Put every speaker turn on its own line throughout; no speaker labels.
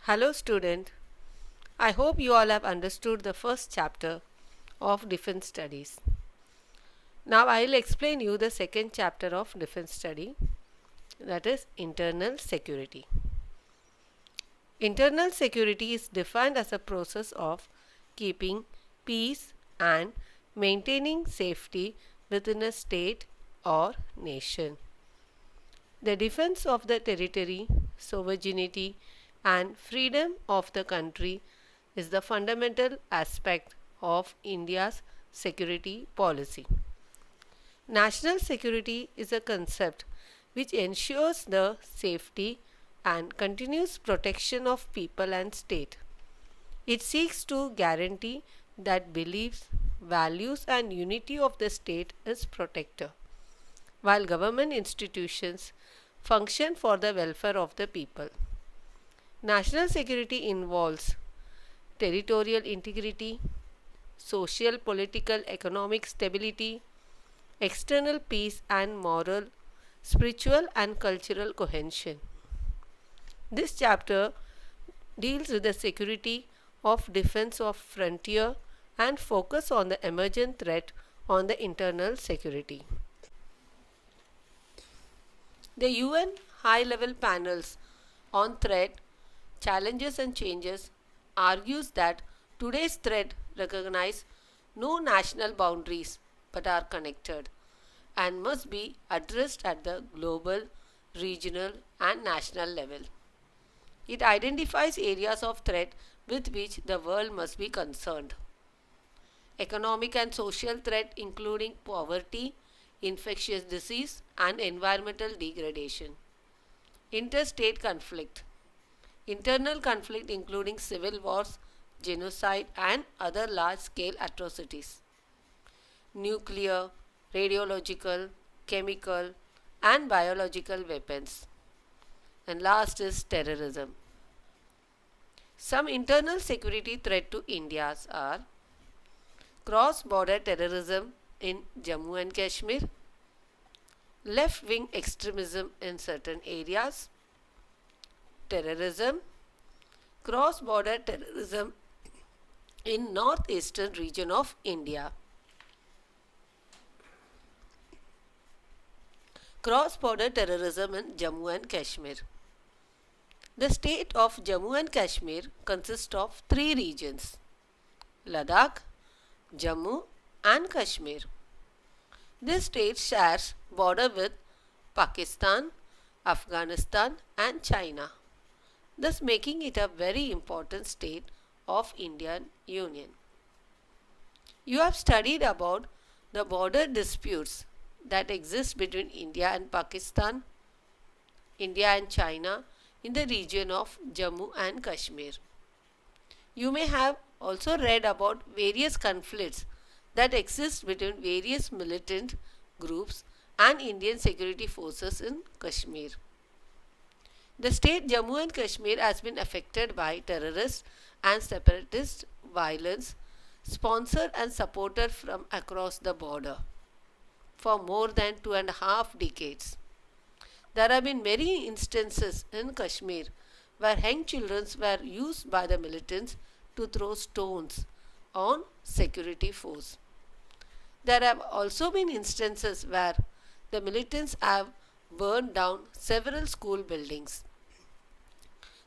Hello student, I hope you all have understood the first chapter of defense studies. Now I will explain you the second chapter of defense study, that is internal security. Internal security is defined as a process of keeping peace and maintaining safety within a state or nation. The defense of the territory, sovereignty, and freedom of the country is the fundamental aspect of India's security policy. National security is a concept which ensures the safety and continuous protection of people and state. It seeks to guarantee that beliefs, values, and unity of the state is protected, while government institutions function for the welfare of the people. National security involves territorial integrity, social, political, economic stability, external peace, and moral, spiritual, and cultural cohesion. This chapter deals with the security of defense of frontier and focus on the emergent threat on the internal security. The UN high level panels on threat, challenges and changes argues that today's threat recognize no national boundaries but are connected and must be addressed at the global, regional and national level. It identifies areas of threat with which the world must be concerned. Economic and social threat including poverty, infectious disease and environmental degradation. Interstate conflict. Internal conflict including civil wars, genocide and other large-scale atrocities. Nuclear, radiological, chemical and biological weapons. And last is terrorism. Some internal security threat to India are cross-border terrorism in Jammu and Kashmir, left-wing extremism in certain areas, terrorism, cross-border terrorism in northeastern region of India. Cross-border terrorism in Jammu and Kashmir. The state of Jammu and Kashmir consists of three regions: Ladakh, Jammu and Kashmir. This state shares border with Pakistan, Afghanistan and China, thus making it a very important state of Indian Union. You have studied about the border disputes that exist between India and Pakistan, India and China in the region of Jammu and Kashmir. You may have also read about various conflicts that exist between various militant groups and Indian security forces in Kashmir. The state Jammu and Kashmir has been affected by terrorist and separatist violence sponsored and supported from across the border for more than 2.5 decades. There have been many instances in Kashmir where young children were used by the militants to throw stones on security force. There have also been instances where the militants have burned down several school buildings.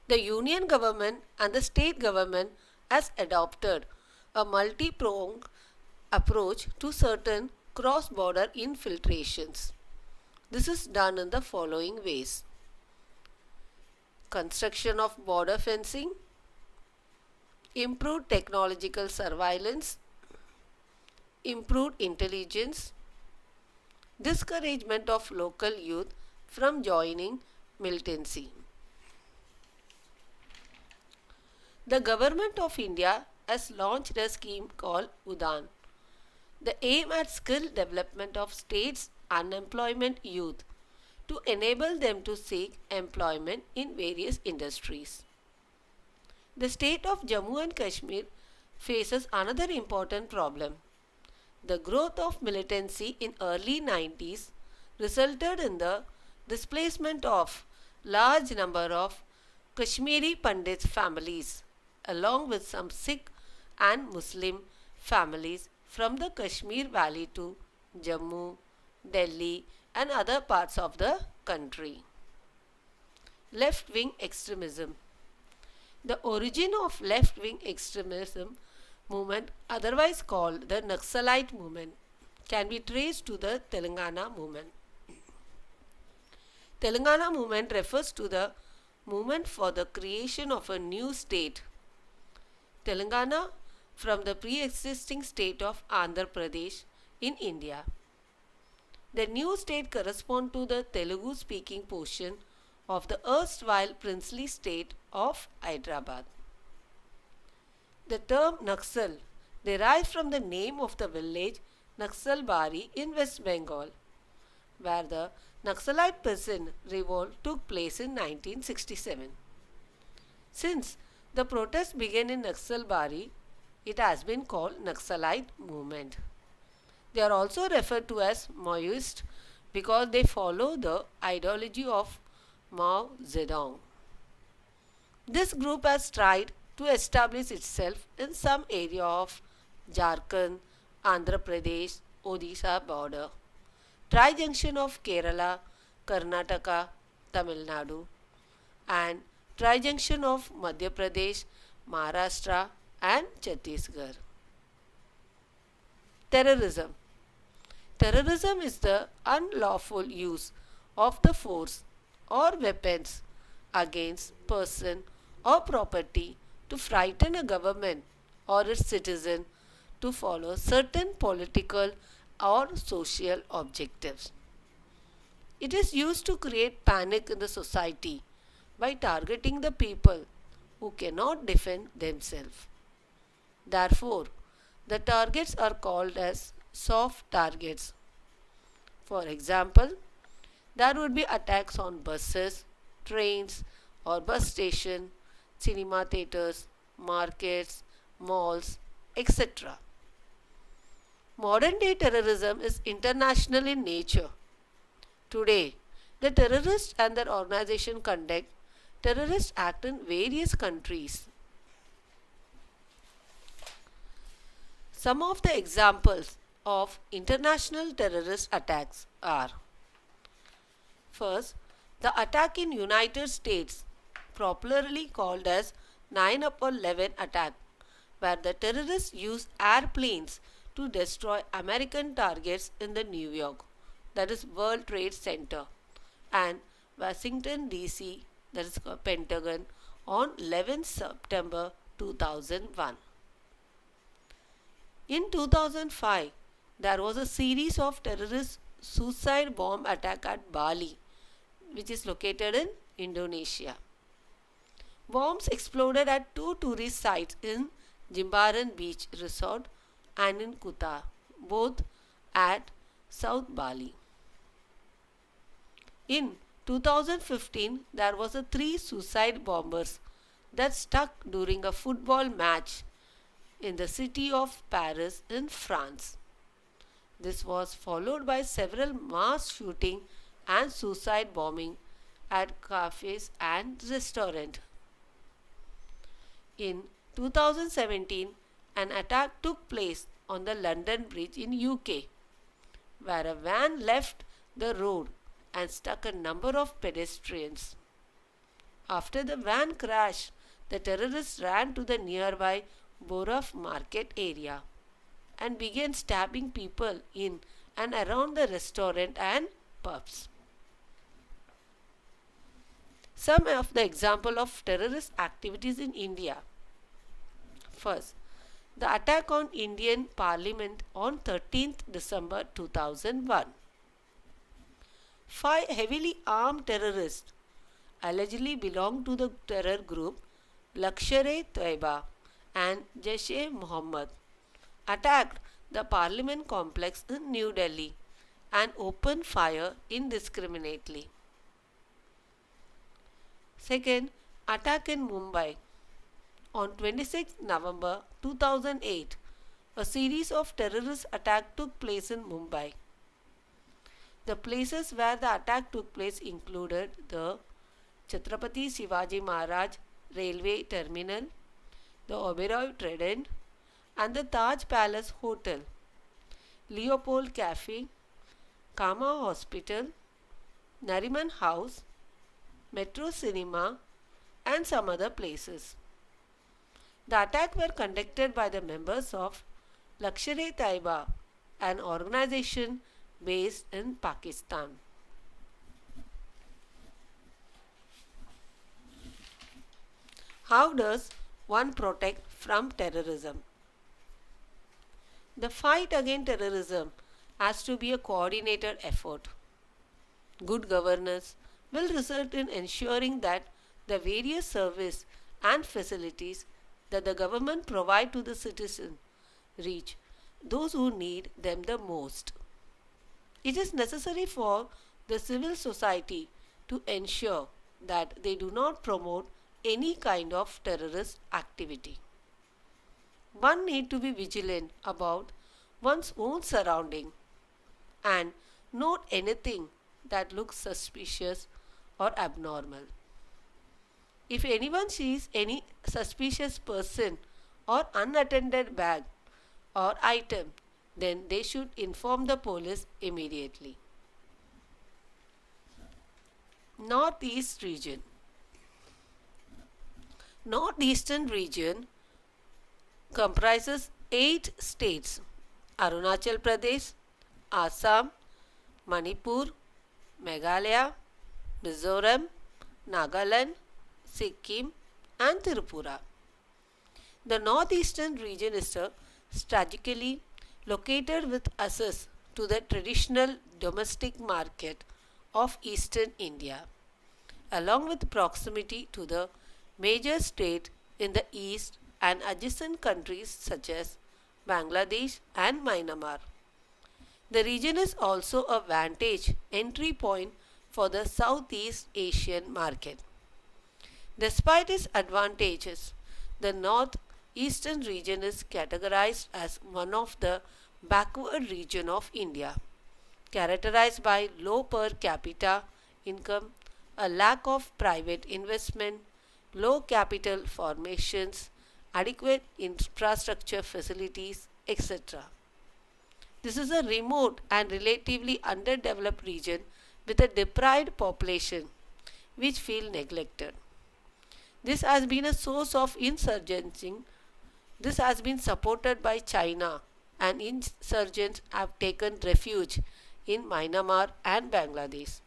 The union government and the state government has adopted a multi-pronged approach to certain cross-border infiltrations. This is done in the following ways: construction of border fencing, improved technological surveillance, improved intelligence, discouragement of local youth from joining militancy. The Government of India has launched a scheme called UDAN. The aim at skill development of states' unemployment youth to enable them to seek employment in various industries. The state of Jammu and Kashmir faces another important problem. The growth of militancy in early 90s resulted in the displacement of large number of Kashmiri Pandits families, along with some Sikh and Muslim families from the Kashmir Valley to Jammu, Delhi, and other parts of the country. Left wing extremism. The origin of left wing extremism movement, otherwise called the Naxalite movement, can be traced to the Telangana movement. Telangana movement refers to the movement for the creation of a new state, Telangana, from the pre-existing state of Andhra Pradesh in India. The new state corresponds to the Telugu-speaking portion of the erstwhile princely state of Hyderabad. The term Naxal derives from the name of the village Naxalbari in West Bengal, where the Naxalite peasant revolt took place in 1967. Since the protest began in Naxalbari, it has been called Naxalite movement. They are also referred to as Maoist because they follow the ideology of Mao Zedong. This group has tried to establish itself in some area of Jharkhand, Andhra Pradesh, Odisha border, tri-junction of Kerala, Karnataka, Tamil Nadu, and tri-junction of Madhya Pradesh, Maharashtra, and Chhattisgarh. Terrorism. Terrorism is the unlawful use of the force or weapons against person or property to frighten a government or its citizen to follow certain political or social objectives. It is used to create panic in the society by targeting the people who cannot defend themselves. Therefore, the targets are called as soft targets. For example, there would be attacks on buses, trains, or bus station, cinema theaters, markets, malls, etc. Modern day terrorism is international in nature. Today, the terrorists and their organization conduct terrorist acts in various countries. Some of the examples of international terrorist attacks are: first, the attack in United States, popularly called as 9/11 attack, where the terrorists used airplanes to destroy American targets in the New York, that is World Trade Center, and Washington DC, that is Pentagon, on 11 September 2001. In 2005, there was a series of terrorist suicide bomb attack at Bali, which is located in Indonesia. Bombs exploded at two tourist sites in Jimbaran Beach Resort and in Kuta, both at South Bali. In 2015, there was a three suicide bombers that struck during a football match in the city of Paris in France. This was followed by several mass shooting and suicide bombing at cafes and restaurants. In 2017, an attack took place on the London Bridge in UK, where a van left the road and struck a number of pedestrians. After the van crashed, the terrorists ran to the nearby Borough Market area and began stabbing people in and around the restaurant and pubs. Some of the example of terrorist activities in India. First, the attack on Indian Parliament on 13th December 2001. 5 heavily armed terrorists allegedly belong to the terror group Lashkar-e-Taiba and Jaish-e-Mohammed attacked the Parliament complex in New Delhi and opened fire indiscriminately. Second, attack in Mumbai. On 26 November 2008, a series of terrorist attacks took place in Mumbai. The places where the attack took place included the Chhatrapati Shivaji Maharaj Railway Terminal, the Oberoi Trident, and the Taj Palace Hotel, Leopold Cafe, Kama Hospital, Nariman House, Metro Cinema, and some other places. The attack were conducted by the members of Lashkar-e-Taiba, an organization based in Pakistan. How does one protect from terrorism? The fight against terrorism has to be a coordinated effort. Good governance will result in ensuring that the various services and facilities that the government provide to the citizen reach those who need them the most. It is necessary for the civil society to ensure that they do not promote any kind of terrorist activity. One need to be vigilant about one's own surrounding and note anything that looks suspicious or abnormal. If anyone sees any suspicious person or unattended bag or item, then they should inform the police immediately. Northeast region. Northeastern region comprises 8 states: Arunachal Pradesh, Assam, Manipur, Meghalaya, Mizoram, Nagaland, Sikkim, and Tripura. The northeastern region is strategically located with access to the traditional domestic market of eastern India, along with proximity to the major state in the east and adjacent countries such as Bangladesh and Myanmar. The region is also a vantage entry point for the Southeast Asian market. Despite its advantages, the northeastern region is categorized as one of the backward region of India, characterized by low per capita income, a lack of private investment, low capital formations, adequate infrastructure facilities, etc. This is a remote and relatively underdeveloped region with a deprived population which feel neglected. This has been a source of insurgency. This has been supported by China, and insurgents have taken refuge in Myanmar and Bangladesh.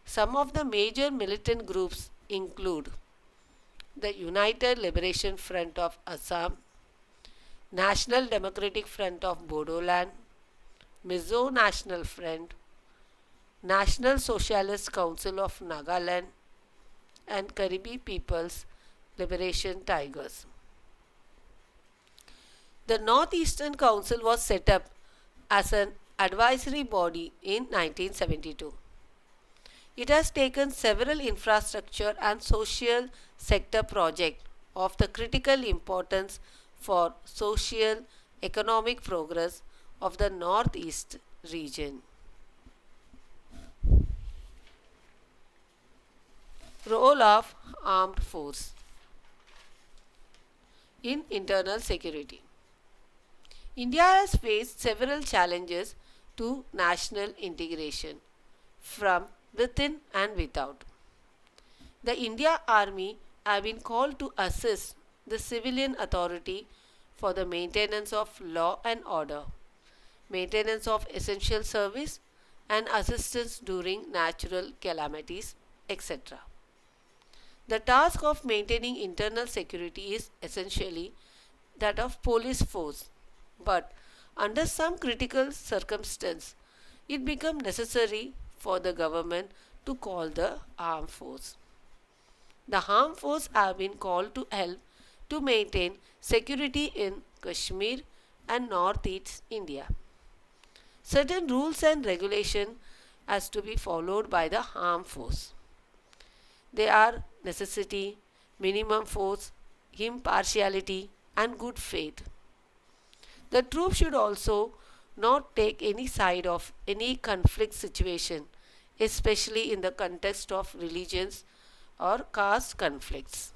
Some of the major militant groups include the United Liberation Front of Assam, National Democratic Front of Bodoland, Mizo National Front, National Socialist Council of Nagaland, and Karibi People's Liberation Tigers. The Northeastern Council was set up as an advisory body in 1972. It has taken several infrastructure and social sector projects of the critical importance for social economic progress of the Northeast region. Role of armed force in internal security. India has faced several challenges to national integration from within and without. The India Army have been called to assist the civilian authority for the maintenance of law and order, maintenance of essential service, and assistance during natural calamities, etc. The task of maintaining internal security is essentially that of police force, but under some critical circumstance, it becomes necessary for the government to call the armed force. The armed force have been called to help to maintain security in Kashmir and Northeast India. Certain rules and regulation has to be followed by the armed force. They are necessity, minimum force, impartiality, and good faith. The troops should also not take any side of any conflict situation, especially in the context of religions or caste conflicts.